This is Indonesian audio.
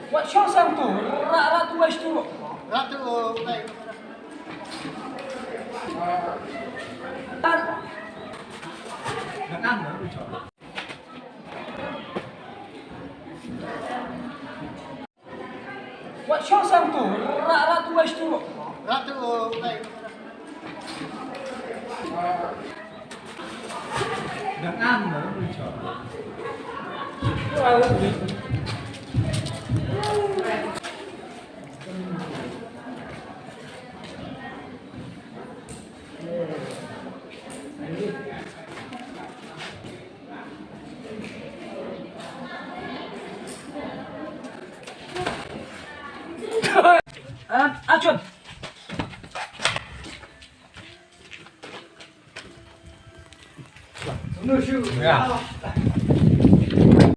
What show sang tu? Ratu wais tu. Ratu, baik. Dengan baru coba. What show sang tu? Ratu wais tu. Ratu, baik. Dengan baru coba. Action. No shoe. Ya.